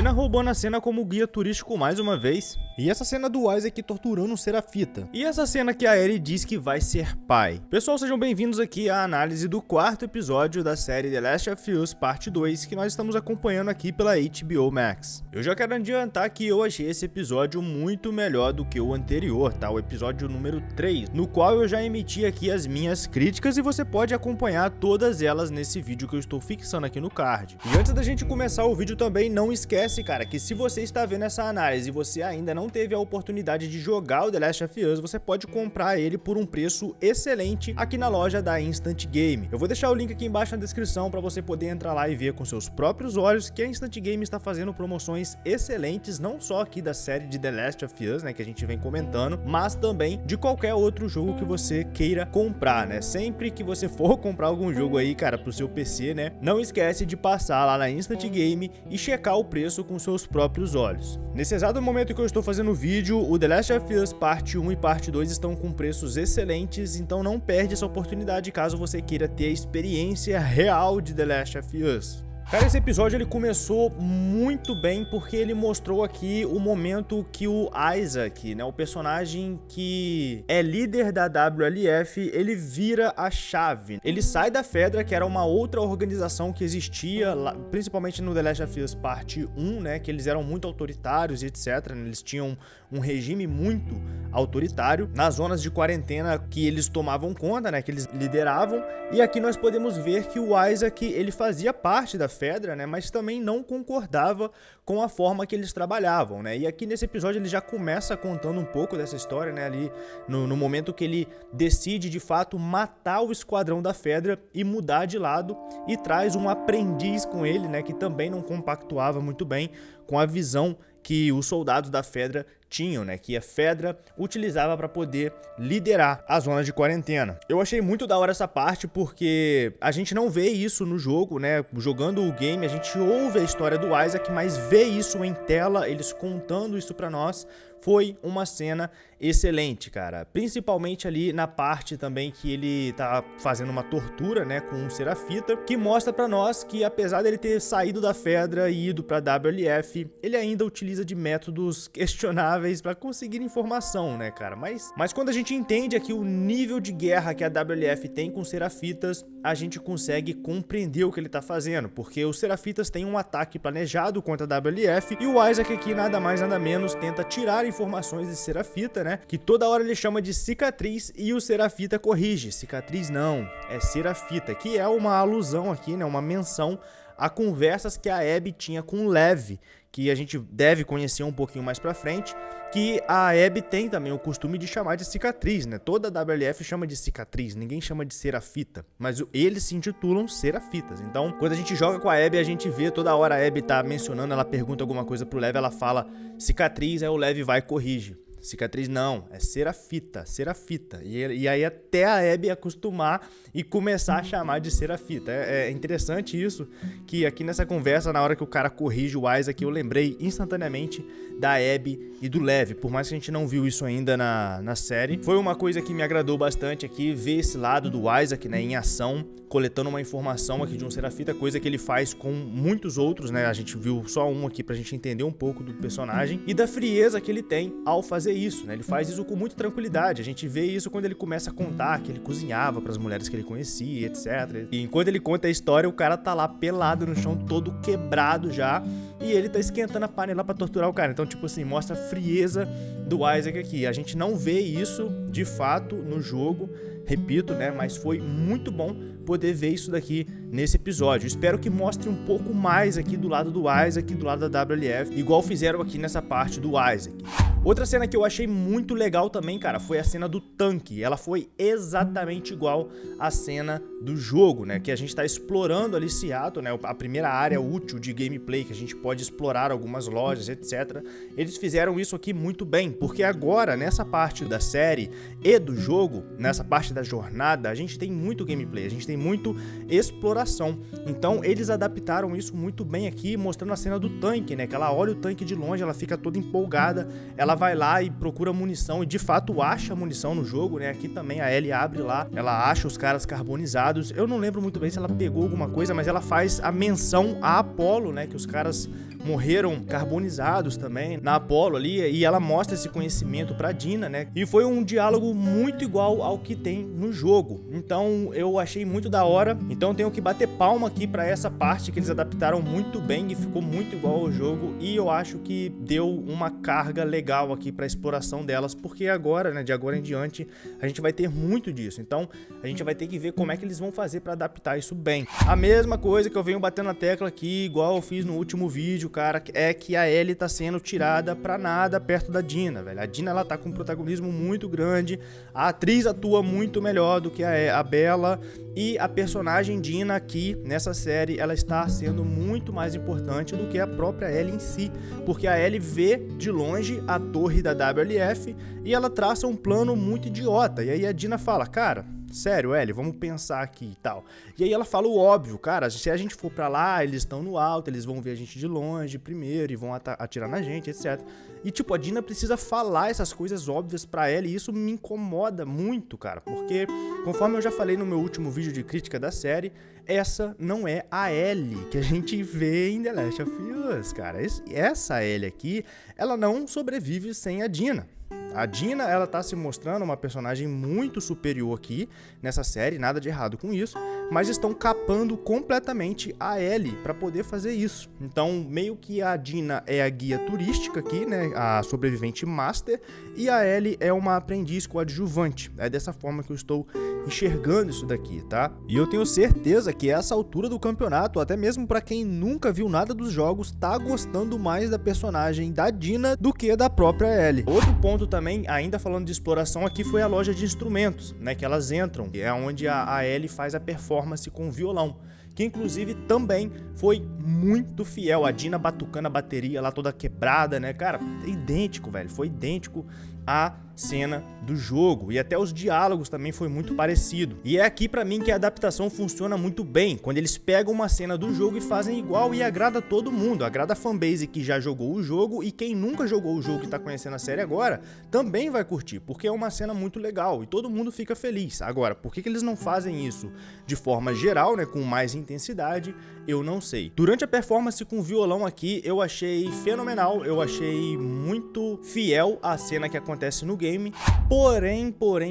Tina roubando a cena como guia turístico mais uma vez. E essa cena do Isaac torturando um Serafita. E essa cena que a Ellie diz que vai ser pai. Pessoal, sejam bem-vindos aqui à análise do quarto episódio da série The Last of Us Parte 2, que nós estamos acompanhando aqui pela HBO Max. Eu já quero adiantar que eu achei esse episódio muito melhor do que o anterior, tá? O episódio número 3, no qual eu já emiti aqui as minhas críticas e você pode acompanhar todas elas nesse vídeo que eu estou fixando aqui no card. E antes da gente começar o vídeo também, não esquece, cara, que se você está vendo essa análise e você ainda não teve a oportunidade de jogar o The Last of Us, você pode comprar ele por um preço excelente aqui na loja da Instant Game. Eu vou deixar o link aqui embaixo na descrição para você poder entrar lá e ver com seus próprios olhos que a Instant Game está fazendo promoções excelentes, não só aqui da série de The Last of Us, né, que a gente vem comentando, mas também de qualquer outro jogo que você queira comprar, né? Sempre que você for comprar algum jogo aí, cara, pro seu PC, né, não esquece de passar lá na Instant Game e checar o preço com seus próprios olhos. Nesse exato momento que eu estou fazendo o vídeo, o The Last of Us Parte 1 e Parte 2 estão com preços excelentes, então não perde essa oportunidade caso você queira ter a experiência real de The Last of Us. Cara, esse episódio ele começou muito bem porque ele mostrou aqui o momento que o Isaac, né, o personagem que é líder da WLF, ele vira a chave. Ele sai da Fedra, que era uma outra organização que existia, lá, principalmente no The Last of Us Parte 1, né, que eles eram muito autoritários e etc. Eles tinham um regime muito autoritário nas zonas de quarentena que eles tomavam conta, né, que eles lideravam. E aqui nós podemos ver que o Isaac, ele fazia parte da Fedra, né, mas também não concordava com a forma que eles trabalhavam, né? E aqui nesse episódio ele já começa contando um pouco dessa história, né, ali no momento que ele decide de fato matar o esquadrão da Fedra e mudar de lado, e traz um aprendiz com ele, né, que também não compactuava muito bem com a visão que os soldados da Fedra tinham, né, que a Fedra utilizava para poder liderar a zona de quarentena. Eu achei muito da hora essa parte porque a gente não vê isso no jogo, né, jogando o game, a gente ouve a história do Isaac, mas ver isso em tela, eles contando isso para nós, foi uma cena excelente, cara. Principalmente ali na parte também que ele tá fazendo uma tortura, né, com um Serafita, que mostra pra nós que apesar dele ter saído da Fedra e ido pra WLF, ele ainda utiliza de métodos questionáveis pra conseguir informação, né, cara. Mas quando a gente entende aqui o nível de guerra que a WLF tem com Serafitas, a gente consegue compreender o que ele tá fazendo, porque os Serafitas têm um ataque planejado contra a WLF e o Isaac aqui nada mais nada menos tenta tirar informações de Serafita, né, que toda hora ele chama de Cicatriz e o Serafita corrige, Cicatriz não, é Serafita, que é uma alusão aqui, né, uma menção a conversas que a Abby tinha com o Lev, que a gente deve conhecer um pouquinho mais pra frente, que a Abby tem também o costume de chamar de Cicatriz, né? Toda a WLF chama de Cicatriz, ninguém chama de Serafita, mas eles se intitulam Serafitas. Então, quando a gente joga com a Abby, a gente vê toda hora a Abby tá mencionando, ela pergunta alguma coisa pro Lev, ela fala Cicatriz, aí o Lev vai e corrige. Cicatriz não, é Serafita, Serafita. E aí até a Abby acostumar e começar a chamar de Serafita. É interessante isso, que aqui nessa conversa, na hora que o cara corrige o Isaac, eu lembrei instantaneamente da Abby e do Lev, por mais que a gente não viu isso ainda na série. Foi uma coisa que me agradou bastante aqui, ver esse lado do Isaac, né, em ação, coletando uma informação aqui de um Serafita, coisa que ele faz com muitos outros, né? A gente viu só um aqui pra gente entender um pouco do personagem e da frieza que ele tem ao fazer isso, né? Ele faz isso com muita tranquilidade. A gente vê isso quando ele começa a contar que ele cozinhava pras mulheres que ele conhecia, etc. E enquanto ele conta a história, o cara tá lá pelado no chão, todo quebrado já, e ele tá esquentando a panela pra torturar o cara. Então, tipo assim, mostra a frieza do Isaac aqui. A gente não vê isso de fato no jogo, repito, né? Mas foi muito bom poder ver isso daqui nesse episódio. Espero que mostre um pouco mais aqui do lado do Isaac, do lado da WLF, igual fizeram aqui nessa parte do Isaac. Outra cena que eu achei muito legal também, cara, foi a cena do tanque. Ela foi exatamente igual à cena do jogo, né? Que a gente tá explorando ali Seattle, né? A primeira área útil de gameplay, que a gente pode explorar algumas lojas, etc. Eles fizeram isso aqui muito bem, porque agora, nessa parte da série e do jogo, nessa parte da jornada, a gente tem muito gameplay, a gente tem muito exploração. Então, eles adaptaram isso muito bem aqui, mostrando a cena do tanque, né? Que ela olha o tanque de longe, ela fica toda empolgada, ela vai lá e procura munição e de fato acha munição no jogo, né? Aqui também a Ellie abre lá, ela acha os caras carbonizados. Eu não lembro muito bem se ela pegou alguma coisa, mas ela faz a menção a Apollo, né? Que os caras morreram carbonizados também na Apollo ali, e ela mostra esse conhecimento pra Dina, né? E foi um diálogo muito igual ao que tem no jogo. Então eu achei muito da hora. Então eu tenho que bater palma aqui pra essa parte que eles adaptaram muito bem e ficou muito igual ao jogo, e eu acho que deu uma carga legal aqui pra exploração delas, porque agora, né, de agora em diante, a gente vai ter muito disso. Então a gente vai ter que ver como é que eles vão fazer pra adaptar isso bem. A mesma coisa que eu venho batendo na tecla aqui, igual eu fiz no último vídeo, cara, é que a Ellie tá sendo tirada pra nada perto da Dina, velho. A Dina, ela tá com um protagonismo muito grande, a atriz atua muito melhor do que a Bella, e a personagem Dina aqui nessa série, ela está sendo muito mais importante do que a própria Ellie em si, porque a Ellie vê de longe a torre da WLF e ela traça um plano muito idiota, e aí a Dina fala, cara, sério, Ellie, vamos pensar aqui e tal. E aí ela fala o óbvio, cara, se a gente for pra lá, eles estão no alto, eles vão ver a gente de longe primeiro e vão atirar na gente, etc. E tipo, a Dina precisa falar essas coisas óbvias pra Ellie, e isso me incomoda muito, cara, porque conforme eu já falei no meu último vídeo de crítica da série, essa não é a Ellie que a gente vê em The Last of Us, cara. Essa Ellie aqui, ela não sobrevive sem a Dina. A Dina, ela tá se mostrando uma personagem muito superior aqui nessa série, nada de errado com isso, mas estão capando completamente a Ellie pra poder fazer isso. Então, meio que a Dina é a guia turística aqui, né, a sobrevivente master, e a Ellie é uma aprendiz coadjuvante. É dessa forma que eu estou enxergando isso daqui, tá? E eu tenho certeza que essa altura do campeonato, até mesmo pra quem nunca viu nada dos jogos, tá gostando mais da personagem da Dina do que da própria Ellie. Outro ponto também, ainda falando de exploração aqui, foi a loja de instrumentos, né, que elas entram, é onde a Ellie faz a performance com o violão, que inclusive também foi muito fiel, a Dina batucando a bateria lá toda quebrada, né, cara, idêntico, velho, foi idêntico à cena do jogo, e até os diálogos também foi muito parecido. E é aqui pra mim que a adaptação funciona muito bem, quando eles pegam uma cena do jogo e fazem igual, e agrada todo mundo, agrada a fanbase que já jogou o jogo, e quem nunca jogou o jogo que tá conhecendo a série agora, também vai curtir, porque é uma cena muito legal, e todo mundo fica feliz. Agora, por que eles não fazem isso de forma geral, né, com mais intensidade, eu não sei. Durante a performance com o violão aqui, eu achei fenomenal, eu achei muito fiel à cena que acontece no game,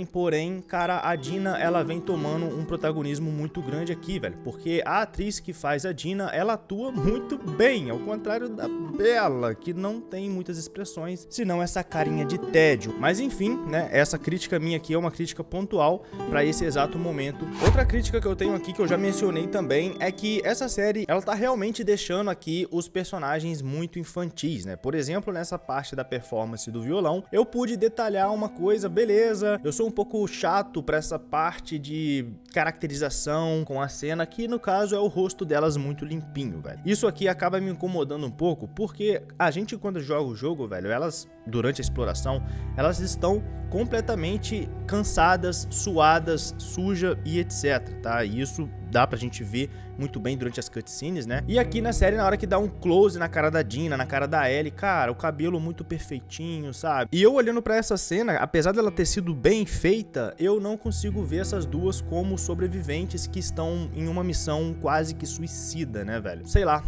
porém, cara, a Dina, ela vem tomando um protagonismo muito grande aqui, velho, porque a atriz que faz a Dina, ela atua muito bem, ao contrário da Bella, que não tem muitas expressões, senão essa carinha de tédio. Mas enfim, né, essa crítica minha aqui é uma crítica pontual pra esse exato momento. Outra crítica que eu tenho aqui, que eu já mencionei também, é que essa série, ela tá realmente deixando aqui os personagens muito infantis, né? Por exemplo, nessa parte da performance do violão, eu pude detalhar uma coisa, beleza, eu sou um pouco chato pra essa parte de caracterização com a cena, que no caso é o rosto delas muito limpinho, velho. Isso aqui acaba me incomodando um pouco, porque a gente quando joga o jogo, velho, elas, durante a exploração, elas estão completamente cansadas, suadas, suja e etc, tá? E isso dá pra gente ver muito bem durante as cutscenes, né? E aqui na série, na hora que dá um close na cara da Dina, na cara da Ellie, cara, o cabelo muito perfeitinho, sabe? E eu olhando pra essa cena, apesar dela ter sido bem feita, eu não consigo ver essas duas como sobreviventes que estão em uma missão quase que suicida, né, velho? Sei lá,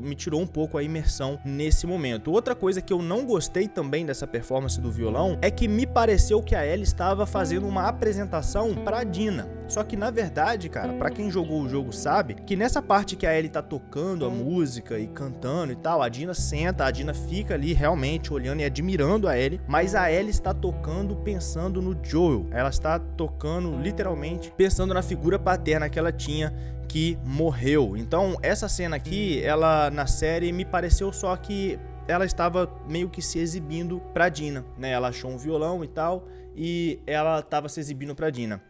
me tirou um pouco a imersão nesse momento. Outra coisa que eu não gostei também dessa performance do violão é que me pareceu que a Ellie estava fazendo uma apresentação pra Dina. Só que na verdade, cara, pra quem jogou o jogo sabe que nessa parte que a Ellie tá tocando a música e cantando e tal, a Dina senta, a Dina fica ali realmente olhando e admirando a Ellie, mas a Ellie está tocando pensando no Joel. Ela está tocando literalmente pensando na figura paterna que ela tinha, que morreu. Então essa cena aqui, ela na série me pareceu só que ela estava meio que se exibindo pra Dina, né? Ela achou um violão e tal, e ela estava se exibindo pra Dina.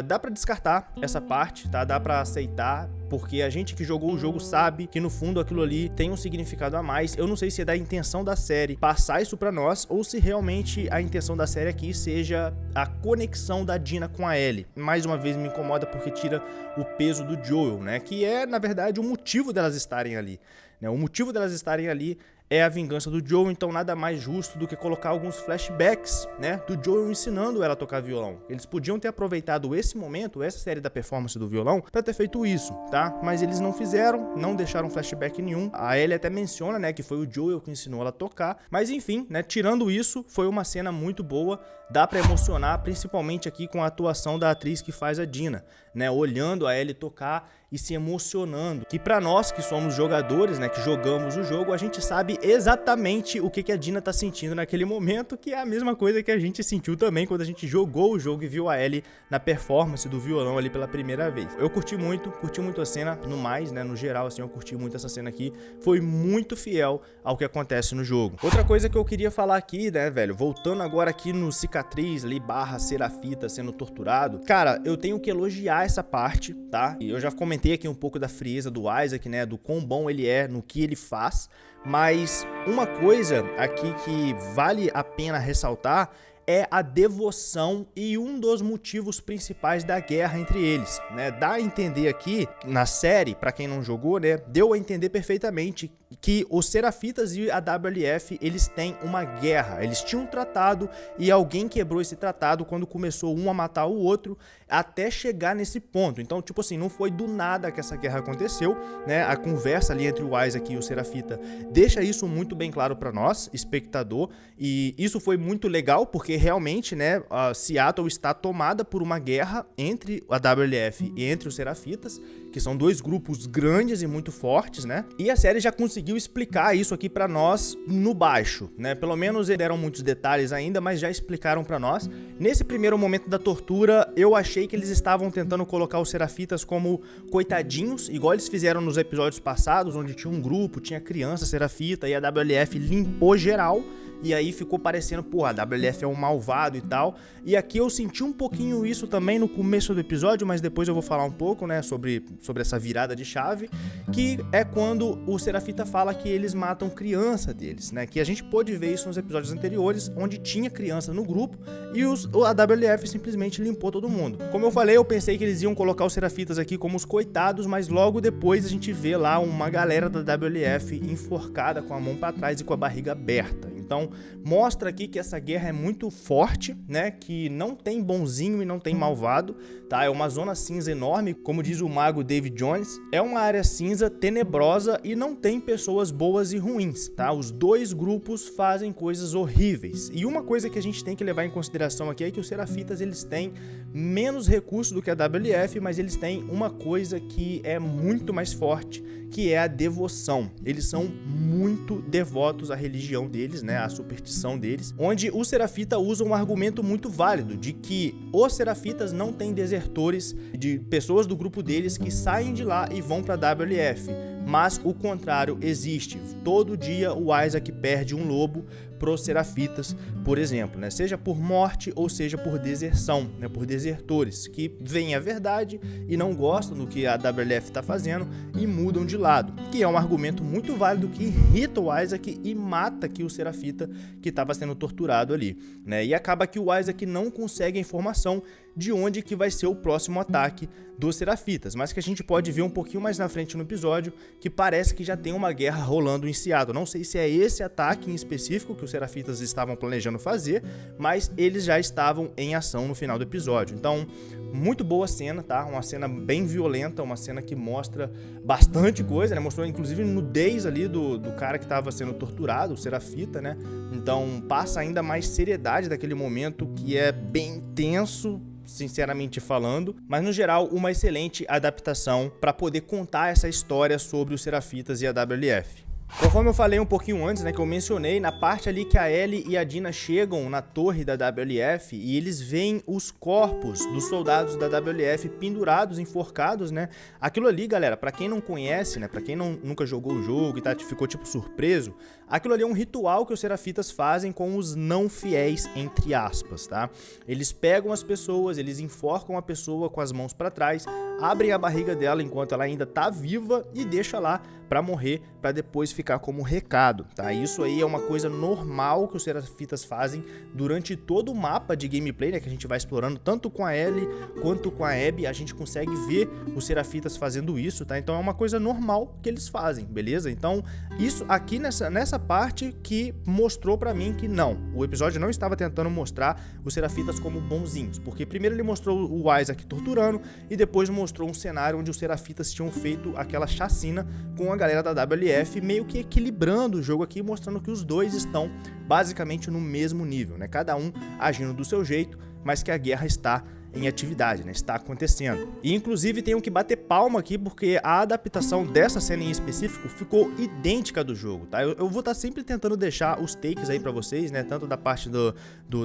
Dá pra descartar essa parte, tá? Dá pra aceitar, porque a gente que jogou o jogo sabe que no fundo aquilo ali tem um significado a mais. Eu não sei se é da intenção da série passar isso pra nós, ou se realmente a intenção da série aqui seja a conexão da Dina com a Ellie. Mais uma vez me incomoda porque tira o peso do Joel, né? Que é, na verdade, o motivo delas estarem ali, né? O motivo delas estarem ali é a vingança do Joel, então nada mais justo do que colocar alguns flashbacks, né, do Joel ensinando ela a tocar violão. Eles podiam ter aproveitado esse momento, essa série da performance do violão, pra ter feito isso, tá? Mas eles não fizeram, não deixaram flashback nenhum. A Ellie até menciona, né, que foi o Joel que ensinou ela a tocar, mas enfim, né, tirando isso, foi uma cena muito boa, dá pra emocionar, principalmente aqui com a atuação da atriz que faz a Dina, né, olhando a Ellie tocar e se emocionando, que pra nós que somos jogadores, né, que jogamos o jogo, a gente sabe exatamente o que a Dina tá sentindo naquele momento, que é a mesma coisa que a gente sentiu também quando a gente jogou o jogo e viu a Ellie na performance do violão ali pela primeira vez. Eu curti muito a cena, no mais, né, no geral, assim, eu curti muito essa cena aqui, foi muito fiel ao que acontece no jogo. Outra coisa que eu queria falar aqui, né, velho, voltando agora aqui no cicatriz ali, barra Serafita sendo torturado, cara, eu tenho que elogiar essa parte, tá? E eu já comentei aqui um pouco da frieza do Isaac, né, do quão bom ele é no que ele faz, mas uma coisa aqui que vale a pena ressaltar é a devoção e um dos motivos principais da guerra entre eles, né? Dá a entender aqui na série, pra quem não jogou, né, deu a entender perfeitamente que os Serafitas e a WLF, eles têm uma guerra, eles tinham um tratado e alguém quebrou esse tratado quando começou um a matar o outro até chegar nesse ponto. Então, tipo assim, não foi do nada que essa guerra aconteceu, né? A conversa ali entre o Isaac e o Serafita deixa isso muito bem claro pra nós, espectador, e isso foi muito legal porque realmente, né, a Seattle está tomada por uma guerra entre a WLF e entre os Serafitas, que são dois grupos grandes e muito fortes, né? E a série já conseguiu explicar isso aqui pra nós no baixo, né? Pelo menos deram muitos detalhes ainda, mas já explicaram pra nós. Nesse primeiro momento da tortura, eu achei que eles estavam tentando colocar os Serafitas como coitadinhos, igual eles fizeram nos episódios passados, onde tinha um grupo, tinha criança Serafita e a WLF limpou geral. E aí ficou parecendo, pô, a WLF é um malvado e tal. E aqui eu senti um pouquinho isso também no começo do episódio, mas depois eu vou falar um pouco, né, sobre essa virada de chave, que é quando o Serafita fala que eles matam criança deles, né, que a gente pôde ver isso nos episódios anteriores, onde tinha criança no grupo e a WLF simplesmente limpou todo mundo. Como eu falei, eu pensei que eles iam colocar os Serafitas aqui como os coitados, mas logo depois a gente vê lá uma galera da WLF enforcada com a mão pra trás e com a barriga aberta. Então, mostra aqui que essa guerra é muito forte, né? Que não tem bonzinho e não tem malvado, tá? É uma zona cinza enorme, como diz o mago David Jones. É uma área cinza tenebrosa e não tem pessoas boas e ruins, tá? Os dois grupos fazem coisas horríveis. E uma coisa que a gente tem que levar em consideração aqui é que os Serafitas, eles têm menos recursos do que a WLF, mas eles têm uma coisa que é muito mais forte, que é a devoção. Eles são muito devotos à religião deles, né? A superstição deles, onde o Serafita usa um argumento muito válido de que os Serafitas não têm desertores, de pessoas do grupo deles que saem de lá e vão para a WLF, mas o contrário existe. Todo dia o Isaac perde um lobo pros Serafitas, por exemplo, né? Seja por morte ou seja por deserção, né? Por desertores que veem a verdade e não gostam do que a WLF está fazendo e mudam de lado, que é um argumento muito válido que irrita o Isaac e mata aqui o Serafita que estava sendo torturado ali, né? E acaba que o Isaac não consegue a informação de onde que vai ser o próximo ataque dos Serafitas, mas que a gente pode ver um pouquinho mais na frente no episódio, que parece que já tem uma guerra rolando em Seattle. Não sei se é esse ataque em específico que os Serafitas estavam planejando fazer, mas eles já estavam em ação no final do episódio. Então, muito boa cena, tá? Uma cena bem violenta, uma cena que mostra bastante coisa, né? Mostrou inclusive nudez ali do cara que estava sendo torturado, o Serafita, né? Então, passa ainda mais seriedade daquele momento que é bem tenso, sinceramente falando, mas no geral uma excelente adaptação para poder contar essa história sobre os Serafitas e a WLF. Conforme eu falei um pouquinho antes, né, que eu mencionei, na parte ali que a Ellie e a Dina chegam na torre da WLF e eles veem os corpos dos soldados da WLF pendurados, enforcados, né? Aquilo ali, galera, pra quem não conhece, né, pra quem nunca jogou o jogo e ficou tipo surpreso, aquilo ali é um ritual que os Serafitas fazem com os não fiéis, entre aspas, tá? Eles pegam as pessoas, eles enforcam a pessoa com as mãos pra trás, abrem a barriga dela enquanto ela ainda tá viva e deixa lá pra morrer, pra depois ficar como recado, tá? Isso aí é uma coisa normal que os Serafitas fazem durante todo o mapa de gameplay, né, que a gente vai explorando, tanto com a Ellie quanto com a Abby, a gente consegue ver os Serafitas fazendo isso, tá? Então é uma coisa normal que eles fazem, beleza? Então, isso aqui nessa parte que mostrou pra mim que não, o episódio não estava tentando mostrar os Serafitas como bonzinhos, porque primeiro ele mostrou o Isaac torturando e depois mostrou um cenário onde os Serafitas tinham feito aquela chacina com a galera da WLF, meio que equilibrando o jogo aqui, mostrando que os dois estão basicamente no mesmo nível, né? Cada um agindo do seu jeito, mas que a guerra está em atividade, né? Está acontecendo. E inclusive tenho que bater palma aqui porque a adaptação dessa cena em específico ficou idêntica do jogo, tá? Eu vou estar sempre tentando deixar os takes aí pra vocês, né? Tanto da parte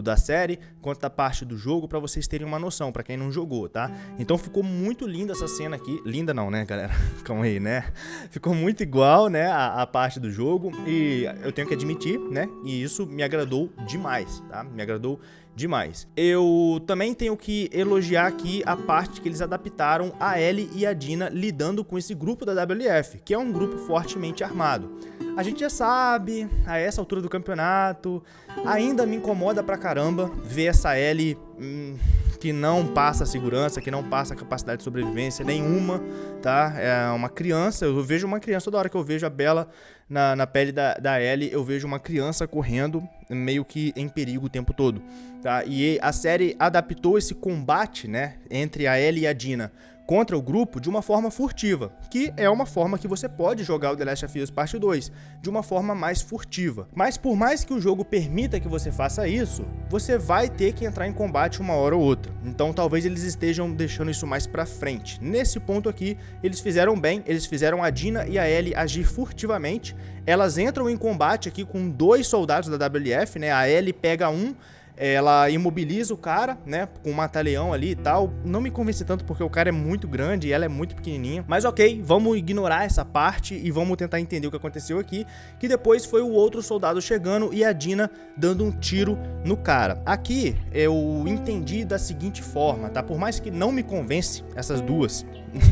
da série quanto da parte do jogo, pra vocês terem uma noção, pra quem não jogou, tá? Então ficou muito linda essa cena aqui. Linda não, né, galera? Calma aí, né? Ficou muito igual, né, a parte do jogo e eu tenho que admitir, né? E isso me agradou demais, tá? Me agradou demais. Eu também tenho que elogiar aqui a parte que eles adaptaram a Ellie e a Dina lidando com esse grupo da WLF, que é um grupo fortemente armado. A gente já sabe, a essa altura do campeonato, ainda me incomoda pra caramba ver essa Ellie que não passa segurança, que não passa capacidade de sobrevivência nenhuma, tá? É uma criança, eu vejo uma criança, toda hora que eu vejo a Bella na pele da Ellie, eu vejo uma criança correndo meio que em perigo o tempo todo, tá? E a série adaptou esse combate, né, entre a Ellie e a Dina contra o grupo de uma forma furtiva, que é uma forma que você pode jogar o The Last of Us Parte 2 de uma forma mais furtiva. Mas por mais que o jogo permita que você faça isso, você vai ter que entrar em combate uma hora ou outra. Então talvez eles estejam deixando isso mais pra frente. Nesse ponto aqui, eles fizeram bem, eles fizeram a Dina e a Ellie agir furtivamente. Elas entram em combate aqui com 2 soldados da WLF, né? A Ellie pega um, ela imobiliza o cara, né, com um mata-leão ali e tal. Não me convence tanto porque o cara é muito grande e ela é muito pequenininha. Mas ok, vamos ignorar essa parte e vamos tentar entender o que aconteceu aqui. Que depois foi o outro soldado chegando e a Dina dando um tiro no cara. Aqui eu entendi da seguinte forma, tá? Por mais que não me convence essas duas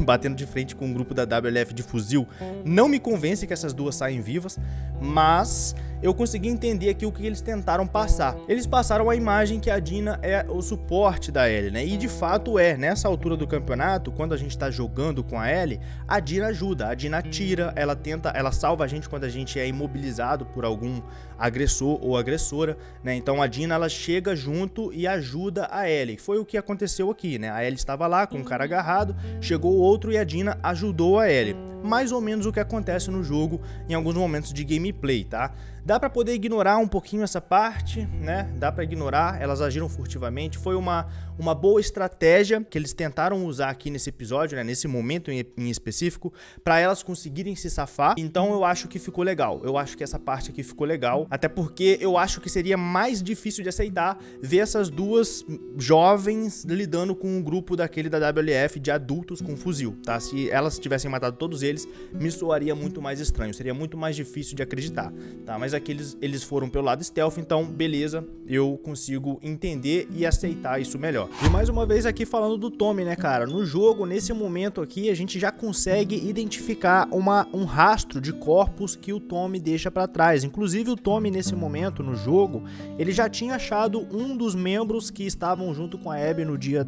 batendo de frente com um grupo da WLF de fuzil, não me convence que essas duas saem vivas, mas eu consegui entender aqui o que eles tentaram passar. Eles passaram a imagem que a Dina é o suporte da Ellie, né? E de fato é. Nessa altura do campeonato, quando a gente tá jogando com a Ellie, a Dina ajuda, a Dina atira, ela salva a gente quando a gente é imobilizado por algum agressor ou agressora, né? Então a Dina, ela chega junto e ajuda a Ellie. Foi o que aconteceu aqui, né? A Ellie estava lá com o cara agarrado, chegou o outro e a Dina ajudou a Ellie. Mais ou menos o que acontece no jogo em alguns momentos de gameplay, tá? Dá pra poder ignorar um pouquinho essa parte, né? Dá pra ignorar, elas agiram furtivamente. Foi uma boa estratégia que eles tentaram usar aqui nesse episódio, né? Nesse momento em específico, pra elas conseguirem se safar. Então eu acho que ficou legal. Eu acho que essa parte aqui ficou legal. Até porque eu acho que seria mais difícil de aceitar ver essas duas jovens lidando com um grupo daquele da WLF de adultos com fuzil, tá? Se elas tivessem matado todos eles, me soaria muito mais estranho. Seria muito mais difícil de acreditar, tá? Mas aqui eles foram pelo lado stealth, então beleza, eu consigo entender e aceitar isso melhor. E mais uma vez aqui falando do Tommy, né, cara? No jogo, nesse momento aqui, a gente já consegue identificar um rastro de corpos que o Tommy deixa pra trás. Inclusive o Tommy, nesse momento, no jogo, ele já tinha achado um dos membros que estavam junto com a Abby no dia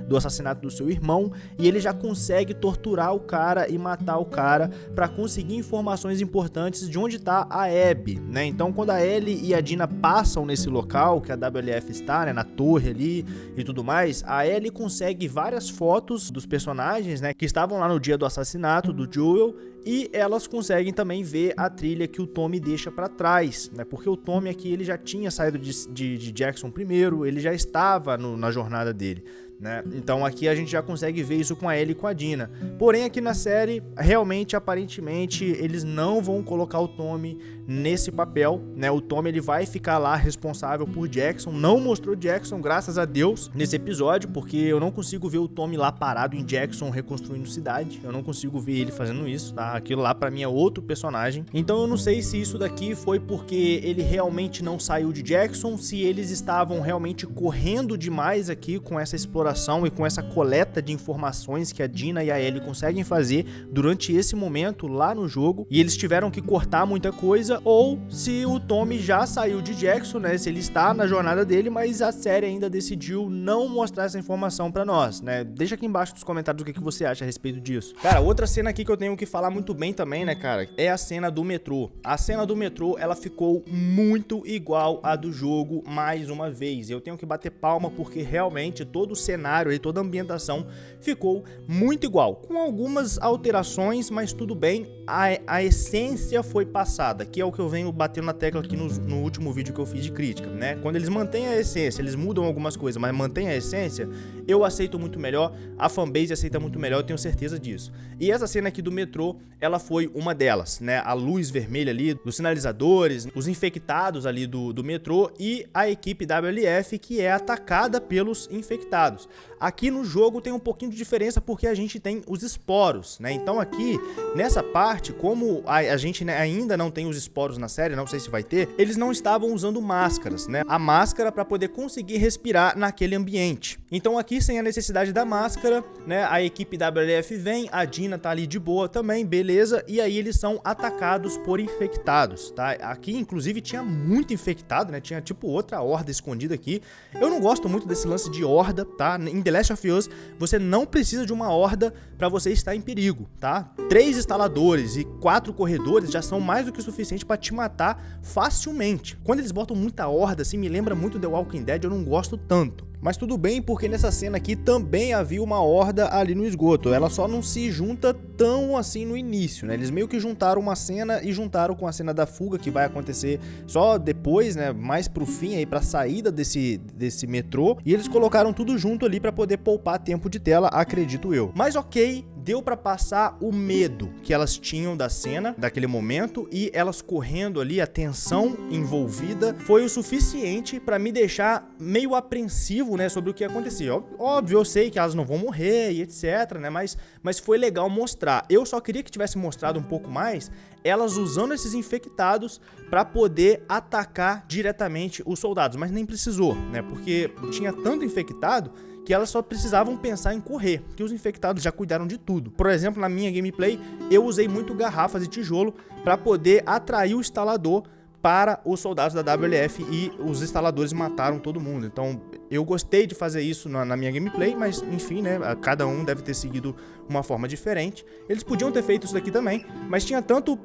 do assassinato do seu irmão, e ele já consegue torturar o cara e matar o cara pra conseguir informações importantes de onde tá a Abby, né? Então quando a Ellie e a Dina passam nesse local que a WLF está, né, na torre ali e tudo mais, a Ellie consegue várias fotos dos personagens, né, que estavam lá no dia do assassinato do Joel, e elas conseguem também ver a trilha que o Tommy deixa pra trás, né? Porque o Tommy aqui, ele já tinha saído de Jackson primeiro, ele já estava na jornada dele, né? Então aqui a gente já consegue ver isso com a Ellie e com a Dina. Porém aqui na série, realmente, aparentemente, eles não vão colocar o Tommy nesse papel, né? O Tommy, ele vai ficar lá responsável por Jackson. Não mostrou Jackson, graças a Deus, nesse episódio, porque eu não consigo ver o Tommy lá parado em Jackson reconstruindo cidade. Eu não consigo ver ele fazendo isso, tá? Aquilo lá pra mim é outro personagem. Então eu não sei se isso daqui foi porque ele realmente não saiu de Jackson, se eles estavam realmente correndo demais aqui com essa exploração exploração e com essa coleta de informações que a Dina e a Ellie conseguem fazer durante esse momento lá no jogo, e eles tiveram que cortar muita coisa, ou se o Tommy já saiu de Jackson, né, se ele está na jornada dele, mas a série ainda decidiu não mostrar essa informação pra nós, né? Deixa aqui embaixo nos comentários o que você acha a respeito disso. Cara, outra cena aqui que eu tenho que falar muito bem também, né, cara, é a cena do metrô. A cena do metrô, ela ficou muito igual à do jogo mais uma vez. Eu tenho que bater palma porque realmente todo o cenário e toda a ambientação ficou muito igual, com algumas alterações, mas tudo bem, a essência foi passada, que é o que eu venho batendo na tecla aqui no último vídeo que eu fiz de crítica, né? Quando eles mantêm a essência, eles mudam algumas coisas, mas mantêm a essência, eu aceito muito melhor, a fanbase aceita muito melhor, eu tenho certeza disso. E essa cena aqui do metrô, ela foi uma delas, né? A luz vermelha ali dos sinalizadores, os infectados ali do metrô e a equipe WLF que é atacada pelos infectados. Aqui no jogo tem um pouquinho de diferença porque a gente tem os esporos, né? Então aqui, nessa parte, como a gente, né, ainda não tem os esporos na série, não sei se vai ter, eles não estavam usando máscaras, né? A máscara para poder conseguir respirar naquele ambiente. Então aqui, sem a necessidade da máscara, né, a equipe WLF vem, a Dina tá ali de boa também, beleza, e aí eles são atacados por infectados, tá? Aqui, inclusive, tinha muito infectado, né? Tinha tipo outra horda escondida aqui. Eu não gosto muito desse lance de horda, tá? Em The Last of Us, você não precisa de uma horda para você estar em perigo, tá? 3 instaladores e 4 corredores já são mais do que o suficiente para te matar facilmente. Quando eles botam muita horda, assim, me lembra muito The Walking Dead, eu não gosto tanto. Mas tudo bem, porque nessa cena aqui também havia uma horda ali no esgoto. Ela só não se junta tão assim no início, né? Eles meio que juntaram uma cena e juntaram com a cena da fuga, que vai acontecer só depois, né? Mais pro fim aí, pra saída desse metrô. E eles colocaram tudo junto ali pra poder poupar tempo de tela, acredito eu. Mas ok, deu pra passar o medo que elas tinham da cena, daquele momento, e elas correndo ali, a tensão envolvida, foi o suficiente pra me deixar meio apreensivo, né, sobre o que acontecia. Óbvio, eu sei que elas não vão morrer e etc, né, mas foi legal mostrar. Eu só queria que tivesse mostrado um pouco mais elas usando esses infectados pra poder atacar diretamente os soldados, mas nem precisou, né, porque tinha tanto infectado que elas só precisavam pensar em correr, que os infectados já cuidaram de tudo. Por exemplo, na minha gameplay, eu usei muito garrafas de tijolo para poder atrair o instalador para os soldados da WLF e os instaladores mataram todo mundo. Então, eu gostei de fazer isso na minha gameplay, mas enfim, né, cada um deve ter seguido uma forma diferente. Eles podiam ter feito isso daqui também, mas tinha tanto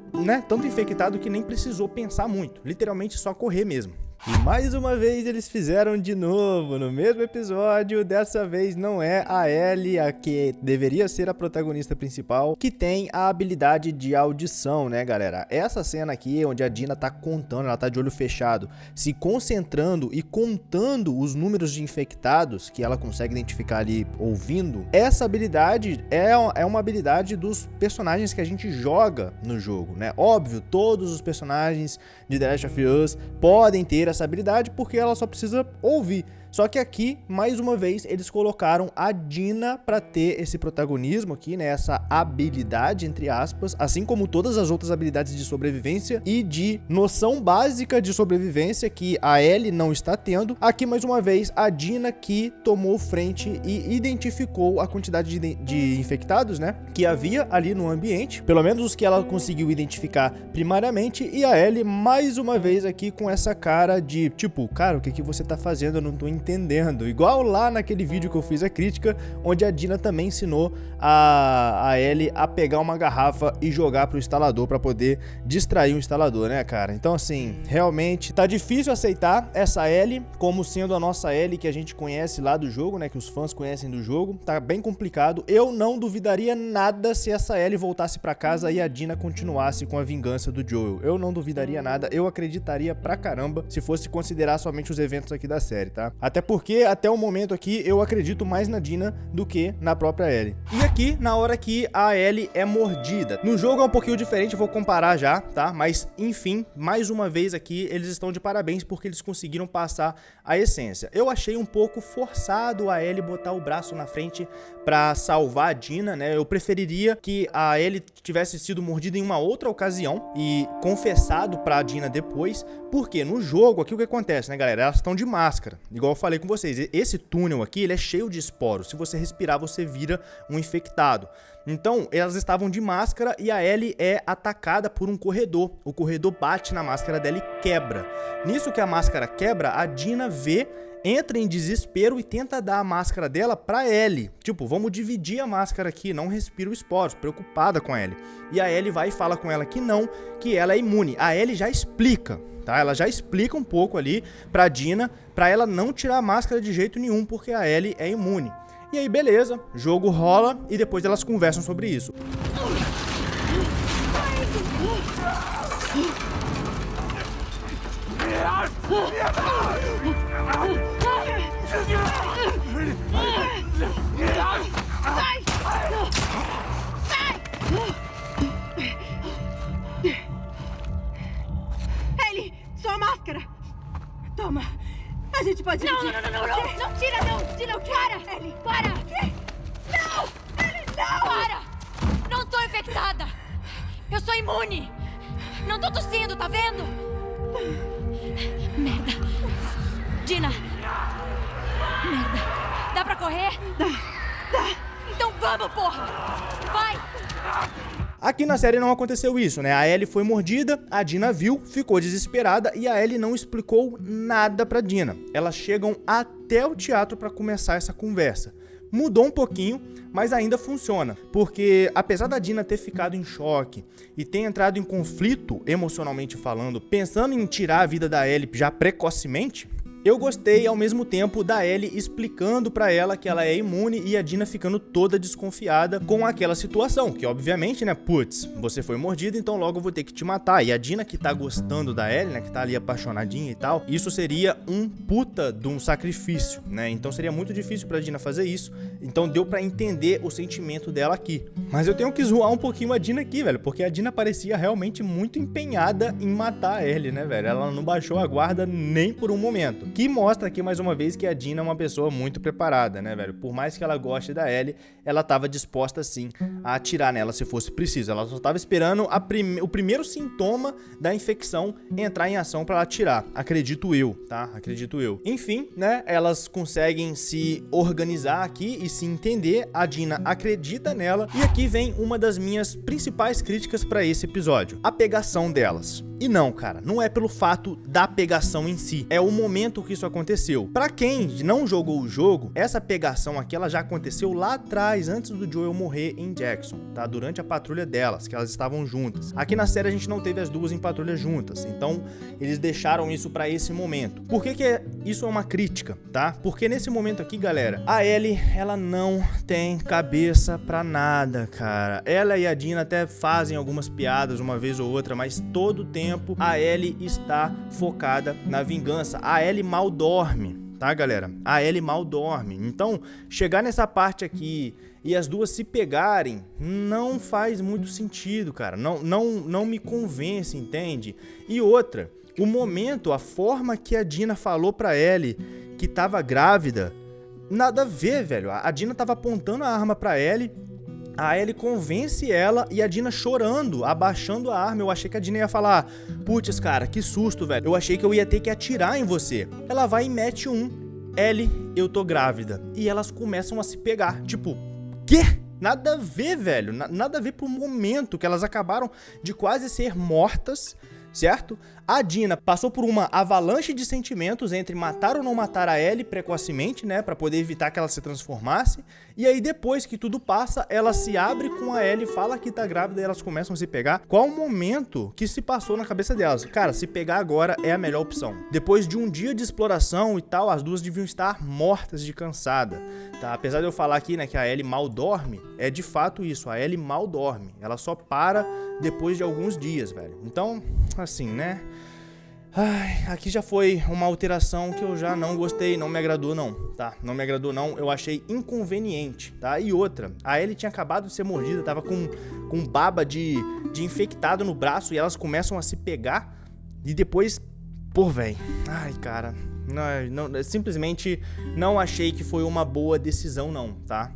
infectado que nem precisou pensar muito, literalmente só correr mesmo. E mais uma vez eles fizeram de novo, no mesmo episódio, dessa vez não é a Ellie, a que deveria ser a protagonista principal, que tem a habilidade de audição, né, galera? Essa cena aqui, onde a Dina tá contando, ela tá de olho fechado, se concentrando e contando os números de infectados que ela consegue identificar ali ouvindo, essa habilidade é uma habilidade dos personagens que a gente joga no jogo, né? Óbvio, todos os personagens de The Last of Us podem ter essa habilidade porque ela só precisa ouvir. Só que aqui, mais uma vez, eles colocaram a Dina para ter esse protagonismo aqui, né? Essa habilidade, entre aspas, assim como todas as outras habilidades de sobrevivência e de noção básica de sobrevivência que a Ellie não está tendo. Aqui, mais uma vez, a Dina que tomou frente e identificou a quantidade de infectados, né? Que havia ali no ambiente, pelo menos os que ela conseguiu identificar primariamente, e a Ellie, mais uma vez, aqui com essa cara de, tipo, cara, o que você tá fazendo? Eu não tô entendendo. Igual lá naquele vídeo que eu fiz a crítica, onde a Dina também ensinou a Ellie a pegar uma garrafa e jogar pro instalador para poder distrair o instalador, né, cara? Então, assim, realmente tá difícil aceitar essa Ellie como sendo a nossa Ellie que a gente conhece lá do jogo, né, que os fãs conhecem do jogo. Tá bem complicado. Eu não duvidaria nada se essa Ellie voltasse para casa e a Dina continuasse com a vingança do Joel. Eu não duvidaria nada. Eu acreditaria pra caramba se fosse considerar somente os eventos aqui da série, tá? Até porque, até o momento aqui, eu acredito mais na Dina do que na própria Ellie. E aqui, na hora que a Ellie é mordida. No jogo é um pouquinho diferente, eu vou comparar já, tá? Mas, enfim, mais uma vez aqui, eles estão de parabéns porque eles conseguiram passar a essência. Eu achei um pouco forçado a Ellie botar o braço na frente pra salvar a Dina, né? Eu preferiria que a Ellie tivesse sido mordida em uma outra ocasião e confessado pra Dina depois, porque no jogo, aqui o que acontece, né, galera? Elas estão de máscara, igual falei com vocês, esse túnel aqui, ele é cheio de esporos. Se você respirar, você vira um infectado. Então, elas estavam de máscara e a Ellie é atacada por um corredor. O corredor bate na máscara dela e quebra. Nisso que a máscara quebra, a Dina vê, entra em desespero e tenta dar a máscara dela pra Ellie. Tipo, vamos dividir a máscara aqui, não respira o esporos, preocupada com a Ellie. E a Ellie vai e fala com ela que não, que ela é imune. A Ellie já explica, tá? Ela já explica um pouco ali pra Dina, pra ela não tirar a máscara de jeito nenhum, porque a Ellie é imune. E aí, beleza, jogo rola e depois elas conversam sobre isso. Ellie, sua máscara! Toma! A gente pode Não, dividir. não tira não! Dina, para! Ellie! Para! Não! Ellie, não! Para! Não tô infectada! Eu sou imune! Não tô tossindo, tá vendo? Merda! Dina! Merda! Dá pra correr? Dá! Então vamos, porra! Vai! Aqui na série não aconteceu isso, né? A Ellie foi mordida, a Dina viu, ficou desesperada e a Ellie não explicou nada pra Dina. Elas chegam até o teatro pra começar essa conversa. Mudou um pouquinho, mas ainda funciona, porque apesar da Dina ter ficado em choque e ter entrado em conflito emocionalmente falando, pensando em tirar a vida da Ellie já precocemente, eu gostei ao mesmo tempo da Ellie explicando pra ela que ela é imune e a Dina ficando toda desconfiada com aquela situação, que obviamente, né, putz, você foi mordida, então logo eu vou ter que te matar. E a Dina que tá gostando da Ellie, né, que tá ali apaixonadinha e tal, isso seria um puta de um sacrifício, né, então seria muito difícil pra Dina fazer isso, então deu pra entender o sentimento dela aqui. Mas eu tenho que zoar um pouquinho a Dina aqui, velho, porque a Dina parecia realmente muito empenhada em matar a Ellie, né, velho, ela não baixou a guarda nem por um momento. Que mostra aqui mais uma vez que a Dina é uma pessoa muito preparada, né, velho? Por mais que ela goste da Ellie, ela tava disposta sim a atirar nela se fosse preciso. Ela só tava esperando o primeiro sintoma da infecção entrar em ação pra ela atirar. Acredito eu, tá? Acredito eu. Enfim, né? Elas conseguem se organizar aqui e se entender. A Dina acredita nela. E aqui vem uma das minhas principais críticas pra esse episódio: a pegação delas. E não, cara, não é pelo fato da pegação em si, é o momento que isso aconteceu. Pra quem não jogou o jogo, essa pegação aqui, ela já aconteceu lá atrás, antes do Joel morrer em Jackson, tá? Durante a patrulha delas, que elas estavam juntas. Aqui na série a gente não teve as duas em patrulha juntas, então eles deixaram isso pra esse momento. Por que isso é uma crítica, tá? Porque nesse momento aqui, galera, a Ellie, ela não tem cabeça pra nada, cara. Ela e a Dina até fazem algumas piadas uma vez ou outra, mas todo o tempo a Ellie está focada na vingança. A Ellie mal dorme, tá, galera? A Ellie mal dorme. Então, chegar nessa parte aqui e as duas se pegarem não faz muito sentido, cara. Não me convence, entende? E outra, o momento, a forma que a Dina falou pra Ellie que tava grávida, nada a ver, velho. A Dina tava apontando a arma pra Ellie. A Ellie convence ela e a Dina chorando, abaixando a arma. Eu achei que a Dina ia falar: putz, cara, que susto, velho. Eu achei que eu ia ter que atirar em você. Ela vai e mete Ellie, eu tô grávida. E elas começam a se pegar. Tipo, quê? Nada a ver, velho. Nada a ver pro momento que elas acabaram de quase ser mortas, certo? A Dina passou por uma avalanche de sentimentos entre matar ou não matar a Ellie precocemente, né, pra poder evitar que ela se transformasse. E aí depois que tudo passa, ela se abre com a Ellie, fala que tá grávida e elas começam a se pegar. Qual o momento que se passou na cabeça delas? Cara, se pegar agora é a melhor opção. Depois de um dia de exploração e tal, as duas deviam estar mortas de cansada, tá? Apesar de eu falar aqui, né, que a Ellie mal dorme, é de fato isso, a Ellie mal dorme. Ela só para depois de alguns dias, velho. Então, assim, né? Ai, aqui já foi uma alteração que eu já não gostei, não me agradou não, tá? Não me agradou não, eu achei inconveniente, tá? E outra, a Ellie tinha acabado de ser mordida, tava com baba de infectado no braço e elas começam a se pegar e depois, pô, velho, ai, cara, não, simplesmente não achei que foi uma boa decisão não, tá?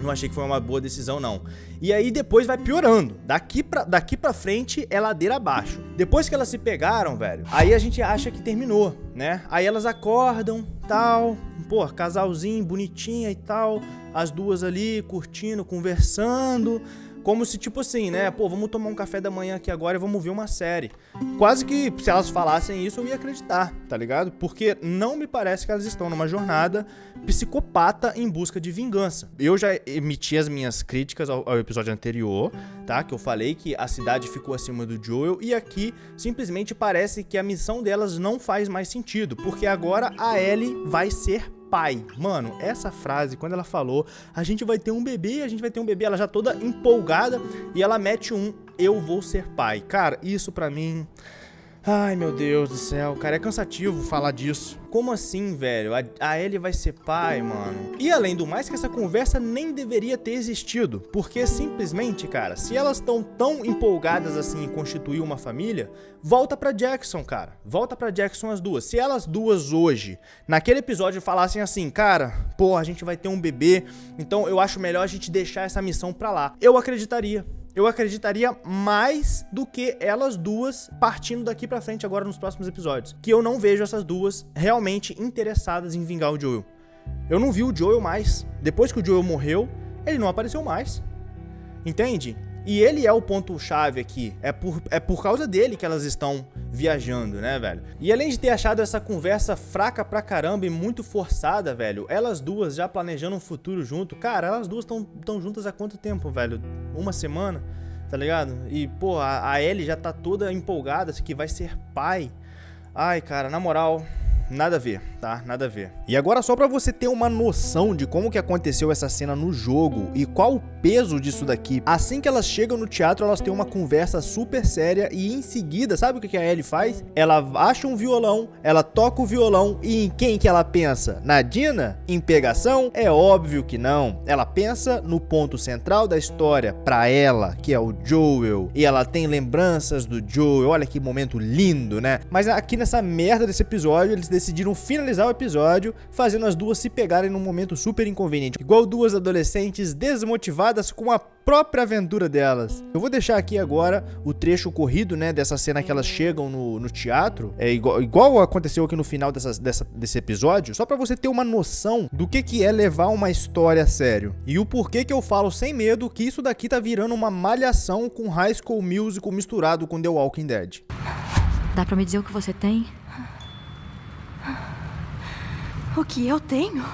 Não achei que foi uma boa decisão, não. E aí depois vai piorando. Daqui pra frente é ladeira abaixo. Depois que elas se pegaram, velho, aí a gente acha que terminou, né? Aí elas acordam, tal, pô, casalzinho, bonitinha e tal. As duas ali curtindo, conversando. Como se, tipo assim, né? Pô, vamos tomar um café da manhã aqui agora e vamos ver uma série. Quase que, se elas falassem isso, eu ia acreditar, tá ligado? Porque não me parece que elas estão numa jornada psicopata em busca de vingança. Eu já emiti as minhas críticas ao episódio anterior, tá? Que eu falei que a cidade ficou acima do Joel. E aqui, simplesmente parece que a missão delas não faz mais sentido. Porque agora a Ellie vai ser pai. Mano, essa frase, quando ela falou, a gente vai ter um bebê, ela já toda empolgada e ela mete eu vou ser pai. Cara, isso pra mim... Ai, meu Deus do céu, cara, é cansativo falar disso. Como assim, velho? A Ellie vai ser pai, mano. E além do mais, que essa conversa nem deveria ter existido. Porque simplesmente, cara, se elas estão tão empolgadas assim em constituir uma família, volta pra Jackson, cara. Volta pra Jackson as duas. Se elas duas hoje, naquele episódio, falassem assim, cara, pô, a gente vai ter um bebê, então eu acho melhor a gente deixar essa missão pra lá. Eu acreditaria. Eu acreditaria mais do que elas duas partindo daqui pra frente agora nos próximos episódios. Que eu não vejo essas duas realmente interessadas em vingar o Joel. Eu não vi o Joel mais. Depois que o Joel morreu, ele não apareceu mais. Entende? E ele é o ponto-chave aqui. É por causa dele que elas estão viajando, né, velho? E além de ter achado essa conversa fraca pra caramba e muito forçada, velho, elas duas já planejando um futuro junto. Cara, elas duas estão juntas há quanto tempo, velho? Uma semana, tá ligado? E, pô, a Ellie já tá toda empolgada que vai ser pai. Ai, cara, na moral... Nada a ver, tá? Nada a ver. E agora só pra você ter uma noção de como que aconteceu essa cena no jogo e qual o peso disso daqui. Assim que elas chegam no teatro, elas têm uma conversa super séria e em seguida, sabe o que a Ellie faz? Ela acha um violão, ela toca o violão e em quem que ela pensa? Na Dina? Em pegação? É óbvio que não. Ela pensa no ponto central da história pra ela, que é o Joel. E ela tem lembranças do Joel. Olha que momento lindo, né? Mas aqui nessa merda desse episódio, eles decidiram finalizar o episódio fazendo as duas se pegarem num momento super inconveniente, igual duas adolescentes desmotivadas com a própria aventura delas. Eu vou deixar aqui agora o trecho corrido, né, dessa cena que elas chegam no teatro, igual aconteceu aqui no final desse episódio, só pra você ter uma noção do que é levar uma história a sério. E o porquê que eu falo sem medo que isso daqui tá virando uma malhação com High School Musical misturado com The Walking Dead. Dá pra me dizer o que você tem? O que eu tenho?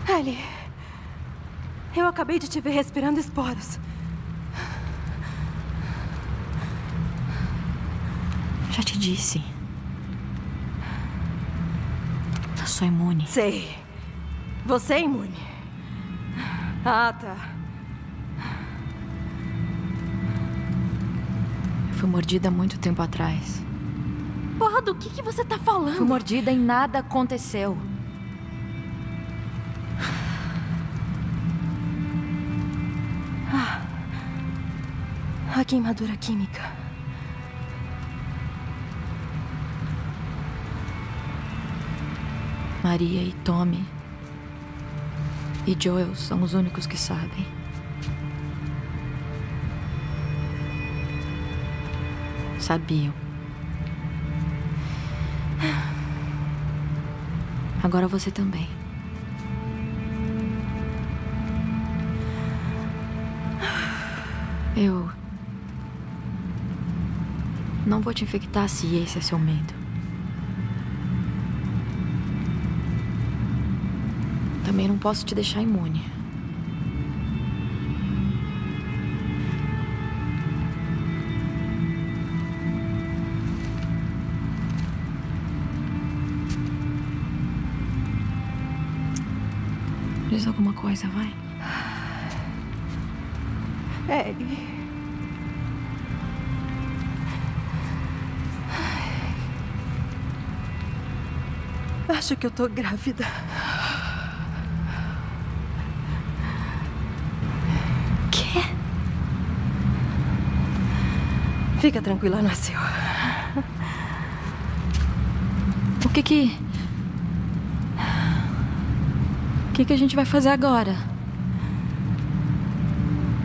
Ellie, eu acabei de te ver respirando esporos. Já te disse. Eu sou imune. Sei. Você é imune. Ah, tá. Eu fui mordida há muito tempo atrás. Porra, do que você tá falando? Fui mordida e nada aconteceu. A queimadura química. Maria e Tommy e Joel são os únicos que sabem. Sabiam. Agora você também. Eu não vou te infectar se esse é seu medo. Também não posso te deixar imune. Diz alguma coisa, vai. Ellie. Acho que eu tô grávida. Quê? Fica tranquila, não é seu. que a gente vai fazer agora?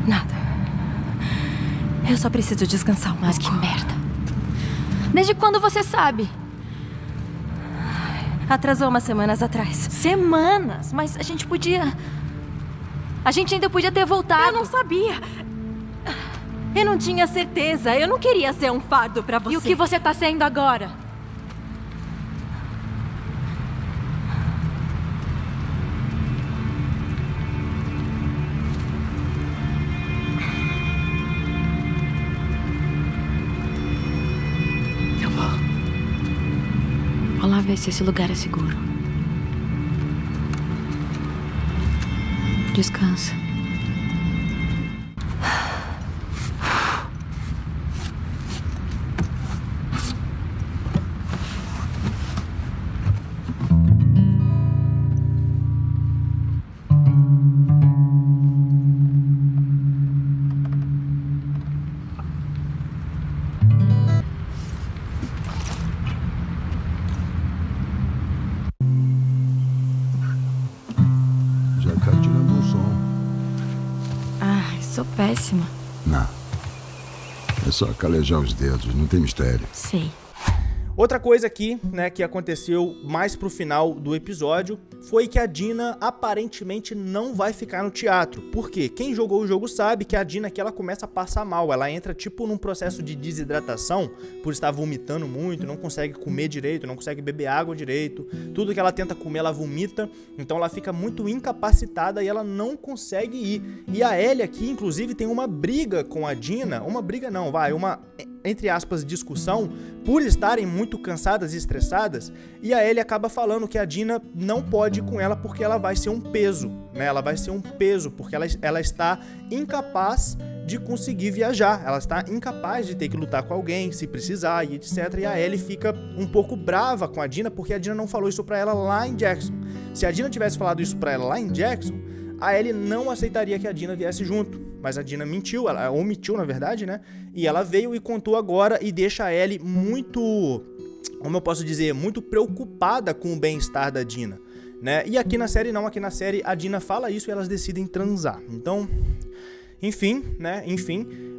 Nada. Eu só preciso descansar um pouco. Mas que merda. Desde quando você sabe? Atrasou umas semanas atrás. Semanas? Mas a gente podia... A gente ainda podia ter voltado. Eu não sabia. Eu não tinha certeza. Eu não queria ser um fardo pra você. E o que você tá sendo agora? Eu vou lá ver se esse lugar é seguro. Descansa. Já tá tirando um som. Ai, sou péssima. Não. É só calejar os dedos, não tem mistério. Sei. Outra coisa aqui, né, que aconteceu mais pro final do episódio foi que a Dina aparentemente não vai ficar no teatro. Por quê? Quem jogou o jogo sabe que a Dina aqui ela começa a passar mal. Ela entra tipo num processo de desidratação por estar vomitando muito, não consegue comer direito, não consegue beber água direito. Tudo que ela tenta comer ela vomita. Então ela fica muito incapacitada e ela não consegue ir. E a Ellie aqui, inclusive, tem uma briga com a Dina. Uma briga não, uma, entre aspas, discussão, por estarem muito cansadas e estressadas, e a Ellie acaba falando que a Dina não pode ir com ela porque ela vai ser um peso, né? Ela vai ser um peso porque ela está incapaz de conseguir viajar, ela está incapaz de ter que lutar com alguém, se precisar e etc. E a Ellie fica um pouco brava com a Dina porque a Dina não falou isso pra ela lá em Jackson. Se a Dina tivesse falado isso pra ela lá em Jackson, a Ellie não aceitaria que a Dina viesse junto. Mas a Dina mentiu, ela omitiu na verdade, né? E ela veio e contou agora e deixa a Ellie muito, como eu posso dizer, muito preocupada com o bem-estar da Dina, né? E aqui na série não, aqui na série a Dina fala isso e elas decidem transar. Então, enfim, né?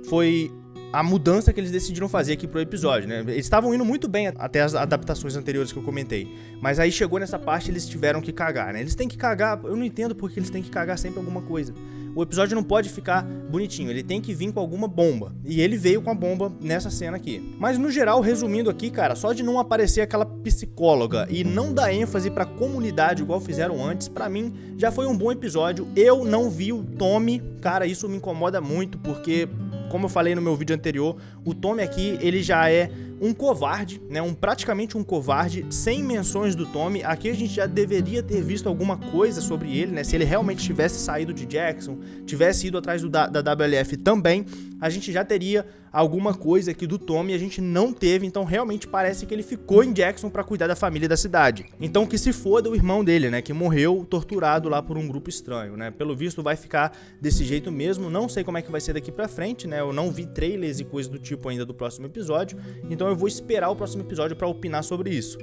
Foi a mudança que eles decidiram fazer aqui pro episódio, né? Eles estavam indo muito bem até as adaptações anteriores que eu comentei. Mas aí chegou nessa parte eles tiveram que cagar, né? Eles têm que cagar, eu não entendo porque eles têm que cagar sempre alguma coisa. O episódio não pode ficar bonitinho, ele tem que vir com alguma bomba. E ele veio com a bomba nessa cena aqui. Mas no geral, resumindo aqui, cara, só de não aparecer aquela psicóloga e não dar ênfase pra comunidade igual fizeram antes, pra mim já foi um bom episódio. Eu não vi o Tommy, cara, isso me incomoda muito porque, como eu falei no meu vídeo anterior, o Tommy aqui, ele já é um covarde, né? Praticamente um covarde, sem menções do Tommy. Aqui a gente já deveria ter visto alguma coisa sobre ele, né? Se ele realmente tivesse saído de Jackson, tivesse ido atrás da WLF também, a gente já teria alguma coisa aqui do Tommy, a gente não teve, então realmente parece que ele ficou em Jackson pra cuidar da família da cidade. Então que se foda o irmão dele, né? Que morreu torturado lá por um grupo estranho, né? Pelo visto vai ficar desse jeito mesmo, não sei como é que vai ser daqui pra frente, né? Eu não vi trailers e coisas do tipo ainda do próximo episódio, então eu vou esperar o próximo episódio pra opinar sobre isso.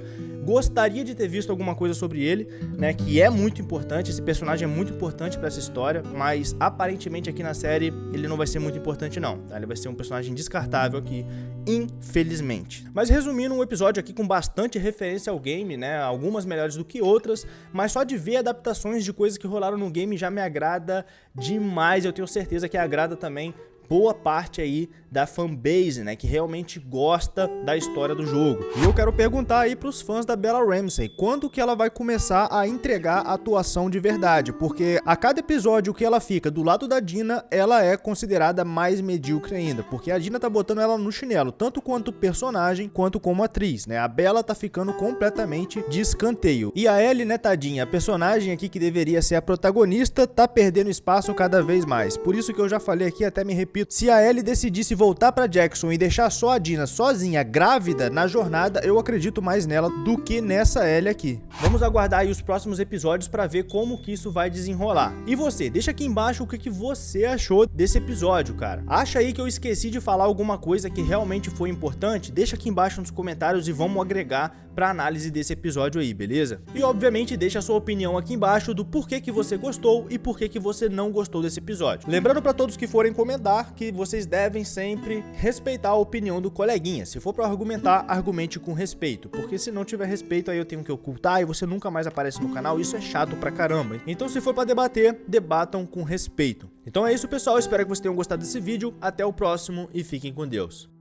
Gostaria de ter visto alguma coisa sobre ele, né? Que é muito importante, esse personagem é muito importante pra essa história, mas aparentemente aqui na série ele não vai ser muito importante não, tá? Ele vai ser um personagem descartável aqui, infelizmente. Mas resumindo, um episódio aqui com bastante referência ao game, né? Algumas melhores do que outras, mas só de ver adaptações de coisas que rolaram no game já me agrada demais. Eu tenho certeza que agrada também boa parte aí da fanbase, né, que realmente gosta da história do jogo. E eu quero perguntar aí pros fãs da Bella Ramsey, quando que ela vai começar a entregar a atuação de verdade? Porque a cada episódio que ela fica do lado da Dina, ela é considerada mais medíocre ainda, porque a Dina tá botando ela no chinelo, tanto quanto personagem, quanto como atriz, né? A Bella tá ficando completamente de escanteio. E a Ellie, né, tadinha, a personagem aqui que deveria ser a protagonista, tá perdendo espaço cada vez mais. Por isso que eu já falei aqui, até me repito repito, se a Ellie decidisse voltar pra Jackson e deixar só a Dina sozinha, grávida, na jornada, eu acredito mais nela do que nessa Ellie aqui. Vamos aguardar aí os próximos episódios pra ver como que isso vai desenrolar. E você, deixa aqui embaixo o que você achou desse episódio, cara. Acha aí que eu esqueci de falar alguma coisa que realmente foi importante? Deixa aqui embaixo nos comentários e vamos agregar pra análise desse episódio aí, beleza? E obviamente deixa a sua opinião aqui embaixo do porquê que você gostou e porquê que você não gostou desse episódio. Lembrando pra todos que forem comentar que vocês devem sempre respeitar a opinião do coleguinha. Se for pra argumentar, argumente com respeito, porque se não tiver respeito aí eu tenho que ocultar e você nunca mais aparece no canal, isso é chato pra caramba. Então se for pra debater, debatam com respeito. Então é isso, pessoal, espero que vocês tenham gostado desse vídeo, até o próximo e fiquem com Deus.